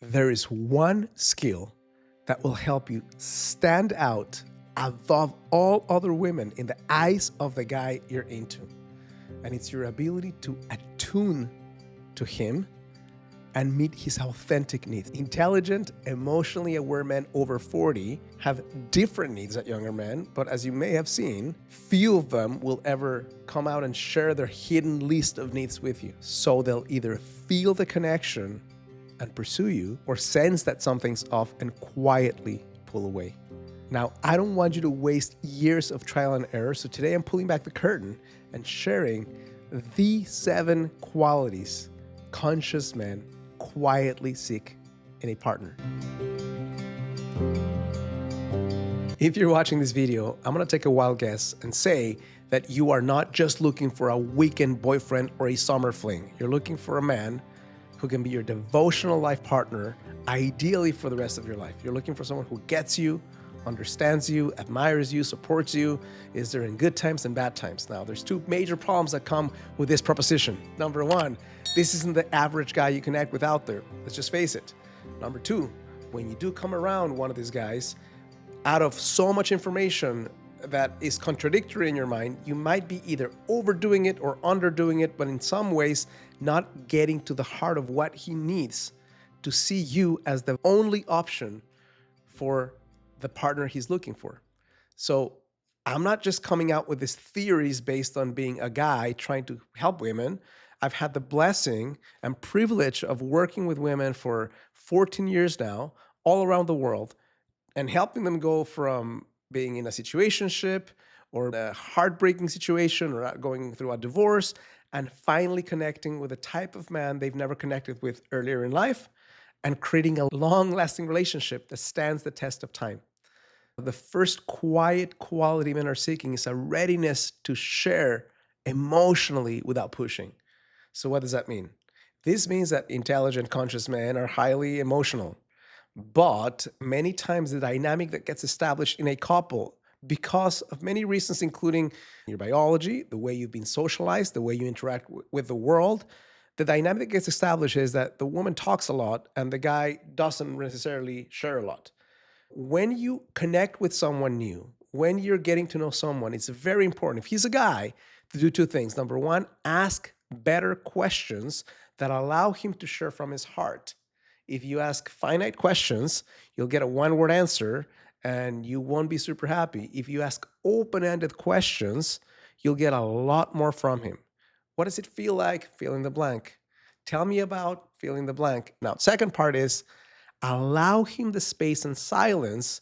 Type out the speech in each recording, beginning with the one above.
There is one skill that will help you stand out above all other women in the eyes of the guy you're into. And it's your ability to attune to him and meet his authentic needs. Intelligent, emotionally aware men over 40 have different needs than younger men, but as you may have seen, few of them will ever come out and share their hidden list of needs with you. So they'll either feel the connection and pursue you, or sense that something's off and quietly pull away. Now, I don't want you to waste years of trial and error, so today I'm pulling back the curtain and sharing the 7 qualities conscious men quietly seek in a partner. If you're watching this video, I'm gonna take a wild guess and say that you are not just looking for a weekend boyfriend or a summer fling. You're looking for a man who can be your devotional life partner, ideally for the rest of your life. You're looking for someone who gets you, understands you, admires you, supports you, is there in good times and bad times. Now, there's 2 major problems that come with this proposition. Number 1, this isn't the average guy you connect with out there. Let's just face it. Number 2, when you do come around one of these guys, out of so much information that is contradictory in your mind, you might be either overdoing it or underdoing it, but in some ways not getting to the heart of what he needs to see you as the only option for the partner he's looking for. So I'm not just coming out with these theories based on being a guy trying to help women. I've had the blessing and privilege of working with women for 14 years now, all around the world, and helping them go from being in a situationship or a heartbreaking situation or going through a divorce and finally connecting with a type of man they've never connected with earlier in life and creating a long-lasting relationship that stands the test of time. The first quiet quality men are seeking is a readiness to share emotionally without pushing. So what does that mean? This means that intelligent, conscious men are highly emotional. But many times the dynamic that gets established in a couple, because of many reasons, including your biology, the way you've been socialized, the way you interact with the world, the dynamic that gets established is that the woman talks a lot and the guy doesn't necessarily share a lot. When you connect with someone new, when you're getting to know someone, it's very important, if he's a guy, to do 2 things. Number 1, ask better questions that allow him to share from his heart. If you ask finite questions, you'll get a 1-word answer and you won't be super happy. If you ask open-ended questions, you'll get a lot more from him. What does it feel like? Fill in the blank. Tell me about fill in the blank. Now, second part is allow him the space and silence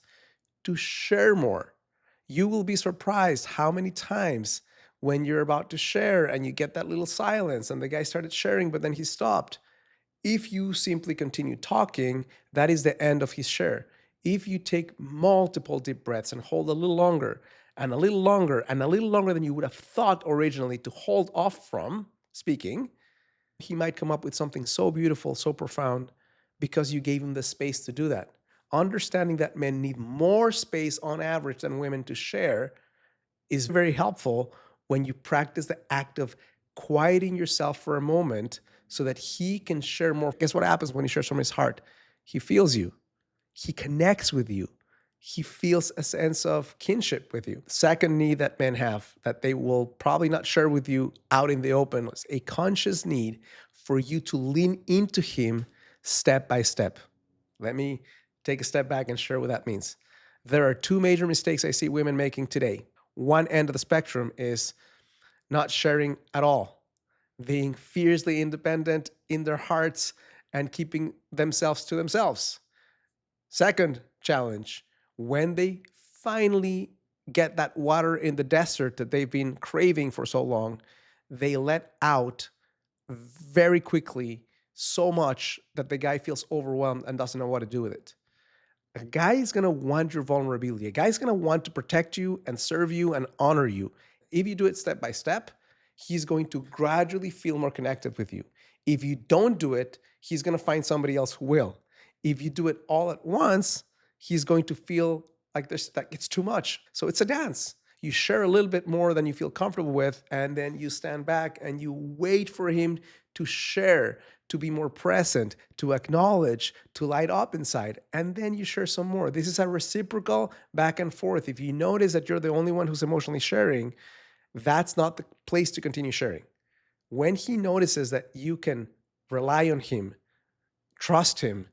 to share more. You will be surprised how many times when you're about to share and you get that little silence and the guy started sharing, but then he stopped. If you simply continue talking, that is the end of his share. If you take multiple deep breaths and hold a little longer and a little longer and a little longer than you would have thought originally to hold off from speaking, he might come up with something so beautiful, so profound, because you gave him the space to do that. Understanding that men need more space on average than women to share is very helpful when you practice the act of quieting yourself for a moment so that he can share more. Guess what happens when he shares from his heart? He feels you. He connects with you. He feels a sense of kinship with you. Second need that men have that they will probably not share with you out in the open is a conscious need for you to lean into him step by step. Let me take a step back and share what that means. There are 2 major mistakes I see women making today. One end of the spectrum is not sharing at all, being fiercely independent in their hearts and keeping themselves to themselves. Second challenge, when they finally get that water in the desert that they've been craving for so long, they let out very quickly so much that the guy feels overwhelmed and doesn't know what to do with it. A guy is going to want your vulnerability. A guy is going to want to protect you and serve you and honor you. If you do it step by step, he's going to gradually feel more connected with you. If you don't do it, he's going to find somebody else who will. If you do it all at once, he's going to feel like it's too much. So it's a dance. You share a little bit more than you feel comfortable with, and then you stand back and you wait for him to share, to be more present, to acknowledge, to light up inside. And then you share some more. This is a reciprocal back and forth. If you notice that you're the only one who's emotionally sharing, that's not the place to continue sharing. When he notices that you can rely on him, trust him,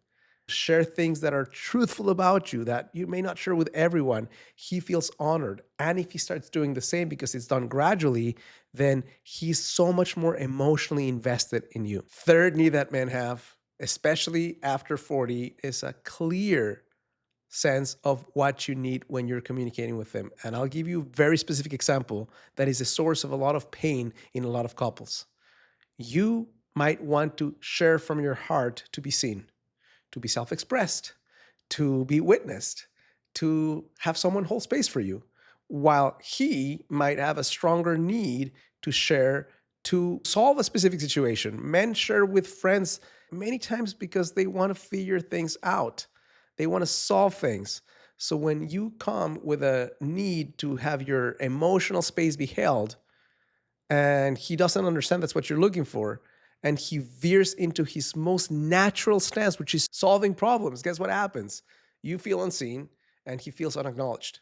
share things that are truthful about you that you may not share with everyone, he feels honored. And if he starts doing the same because it's done gradually, then he's so much more emotionally invested in you. Third need that men have, especially after 40, is a clear sense of what you need when you're communicating with them. And I'll give you a very specific example that is a source of a lot of pain in a lot of couples. You might want to share from your heart to be seen, to be self expressed, to be witnessed, to have someone hold space for you, while he might have a stronger need to share to solve a specific situation. Men share with friends many times because they want to figure things out, they want to solve things. So when you come with a need to have your emotional space be held, and he doesn't understand that's what you're looking for, and he veers into his most natural stance, which is solving problems, guess what happens? You feel unseen and he feels unacknowledged.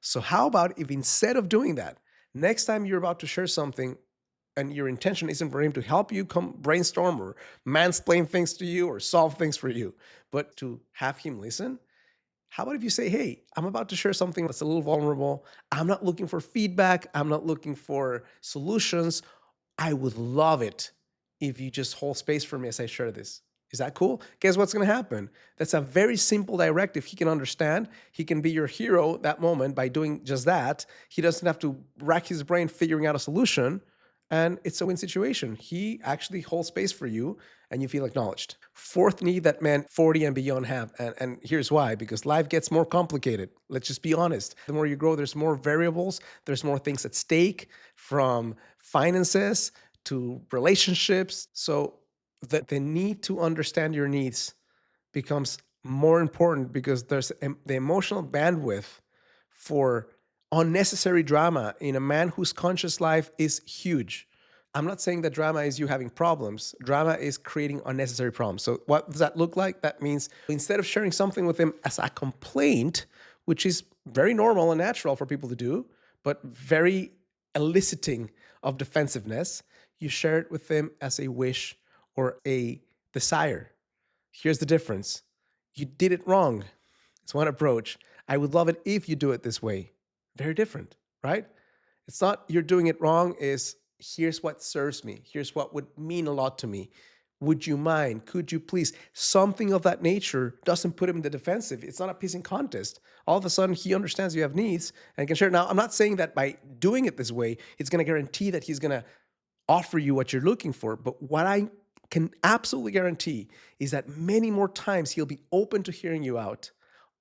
So how about if instead of doing that, next time you're about to share something and your intention isn't for him to help you come brainstorm or mansplain things to you or solve things for you, but to have him listen, how about if you say, hey, I'm about to share something that's a little vulnerable. I'm not looking for feedback. I'm not looking for solutions. I would love it if you just hold space for me as I share this. Is that cool? Guess what's going to happen? That's a very simple directive he can understand. He can be your hero that moment by doing just that. He doesn't have to rack his brain figuring out a solution. And it's a win situation. He actually holds space for you and you feel acknowledged. Fourth need that men 40 and beyond have. And here's why, because life gets more complicated. Let's just be honest. The more you grow, there's more variables, there's more things at stake, from finances to relationships. So the need to understand your needs becomes more important because there's the emotional bandwidth for unnecessary drama in a man whose conscious life is huge. I'm not saying that drama is you having problems. Drama is creating unnecessary problems. So what does that look like? That means instead of sharing something with him as a complaint, which is very normal and natural for people to do, but very eliciting of defensiveness, you share it with them as a wish or a desire. Here's the difference. You did it wrong. It's one approach. I would love it if you do it this way. Very different, right? It's not you're doing it wrong, is here's what serves me. Here's what would mean a lot to me. Would you mind? Could you please? Something of that nature doesn't put him in the defensive. It's not a pissing contest. All of a sudden, he understands you have needs and can share. Now, I'm not saying that by doing it this way, it's going to guarantee that he's going to offer you what you're looking for. But what I can absolutely guarantee is that many more times he'll be open to hearing you out,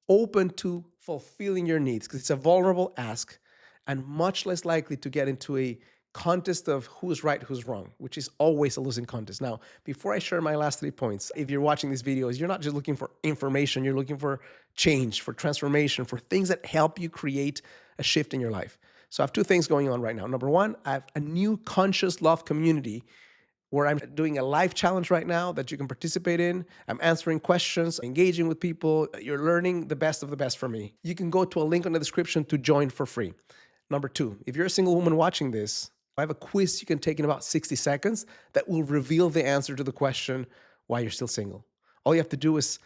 open to fulfilling your needs, because it's a vulnerable ask, and much less likely to get into a contest of who's right, who's wrong, which is always a losing contest. Now, before I share my last 3 points, if you're watching these videos, you're not just looking for information, you're looking for change, for transformation, for things that help you create a shift in your life. So I have 2 things going on right now. Number 1, I have a new conscious love community where I'm doing a live challenge right now that you can participate in. I'm answering questions, engaging with people. You're learning the best of the best from me. You can go to a link in the description to join for free. Number 2, if you're a single woman watching this, I have a quiz you can take in about 60 seconds that will reveal the answer to the question why you're still single. All you have to do is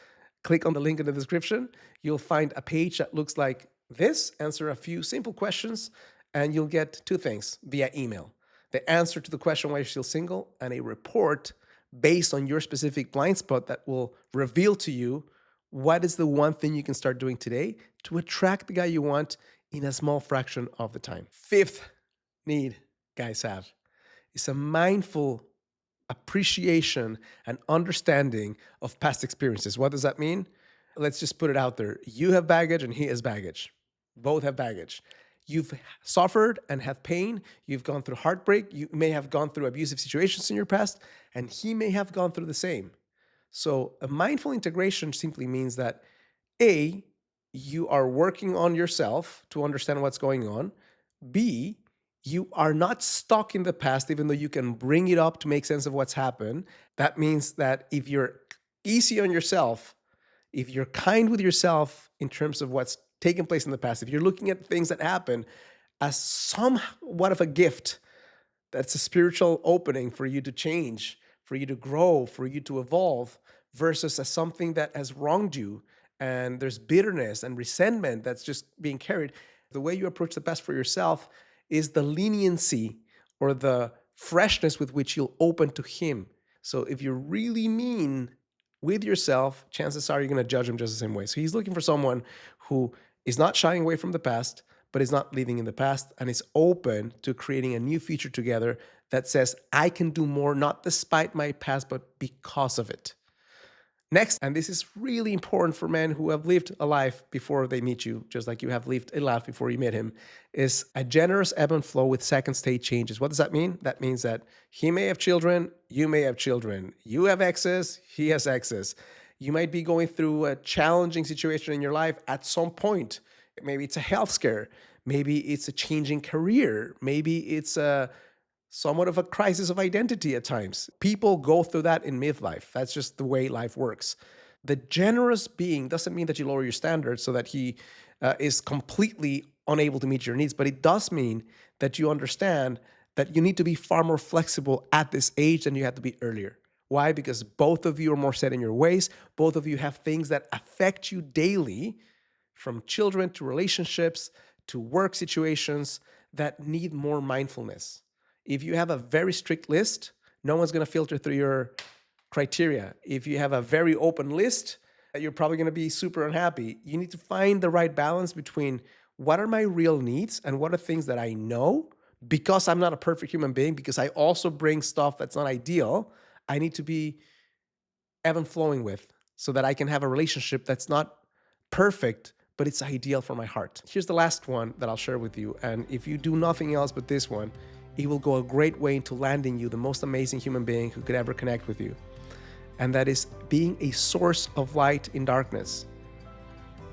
click on the link in the description. You'll find a page that looks like this, answer a few simple questions, and you'll get 2 things via email: the answer to the question why you're still single, and a report based on your specific blind spot that will reveal to you what is the one thing you can start doing today to attract the guy you want in a small fraction of the time. 5th need guys have is a mindful appreciation and understanding of past experiences. What does that mean? Let's just put it out there. You have baggage and he has baggage. Both have baggage. You've suffered and have pain. You've gone through heartbreak. You may have gone through abusive situations in your past, and he may have gone through the same. So a mindful integration simply means that A, you are working on yourself to understand what's going on. B, You are not stuck in the past, even though you can bring it up to make sense of what's happened. That means that if you're easy on yourself, if you're kind with yourself in terms of what's taken place in the past, if you're looking at things that happen as somewhat of a gift, that's a spiritual opening for you to change, for you to grow, for you to evolve, versus as something that has wronged you and there's bitterness and resentment that's just being carried. The way you approach the past for yourself is the leniency or the freshness with which you'll open to him. So if you're really mean with yourself, chances are you're going to judge him just the same way. So he's looking for someone who is not shying away from the past, but is not living in the past and is open to creating a new future together that says, I can do more, not despite my past, but because of it. Next, and this is really important for men who have lived a life before they meet you, just like you have lived a life before you met him, is a generous ebb and flow with second state changes. What does that mean? That means that he may have children, you may have children. You have exes, he has exes. You might be going through a challenging situation in your life at some point. Maybe it's a health scare. Maybe it's a changing career. Maybe it's a somewhat of a crisis of identity at times. People go through that in midlife. That's just the way life works. The generous being doesn't mean that you lower your standards so that he is completely unable to meet your needs, but it does mean that you understand that you need to be far more flexible at this age than you had to be earlier. Why? Because both of you are more set in your ways. Both of you have things that affect you daily, from children to relationships to work situations, that need more mindfulness. If you have a very strict list, no one's going to filter through your criteria. If you have a very open list, you're probably going to be super unhappy. You need to find the right balance between what are my real needs and what are things that I know, because I'm not a perfect human being, because I also bring stuff that's not ideal. I need to be ebb and flowing with so that I can have a relationship that's not perfect, but it's ideal for my heart. Here's the last one that I'll share with you. And if you do nothing else but this one, it will go a great way into landing you the most amazing human being who could ever connect with you. And that is being a source of light in darkness.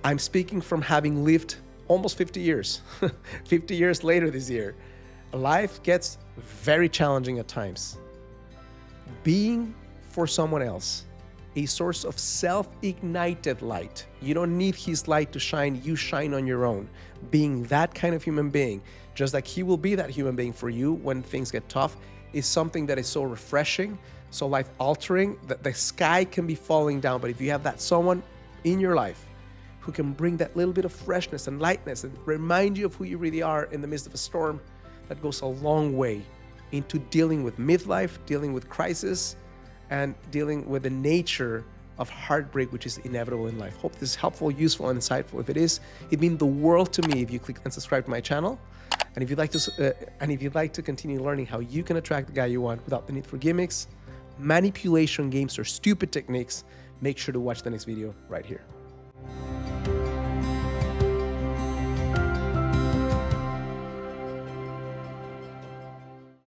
I'm speaking from having lived almost 50 years, 50 years later this year. Life gets very challenging at times. Being for someone else, a source of self-ignited light. You don't need his light to shine, you shine on your own. Being that kind of human being, just like he will be that human being for you when things get tough, is something that is so refreshing, so life-altering, that the sky can be falling down. But if you have that someone in your life who can bring that little bit of freshness and lightness and remind you of who you really are in the midst of a storm, that goes a long way into dealing with midlife, dealing with crisis, and dealing with the nature of heartbreak, which is inevitable in life. Hope this is helpful, useful, and insightful. If it is, it'd mean the world to me if you click and subscribe to my channel. And if you'd like to continue learning how you can attract the guy you want without the need for gimmicks, manipulation games, or stupid techniques, make sure to watch the next video right here.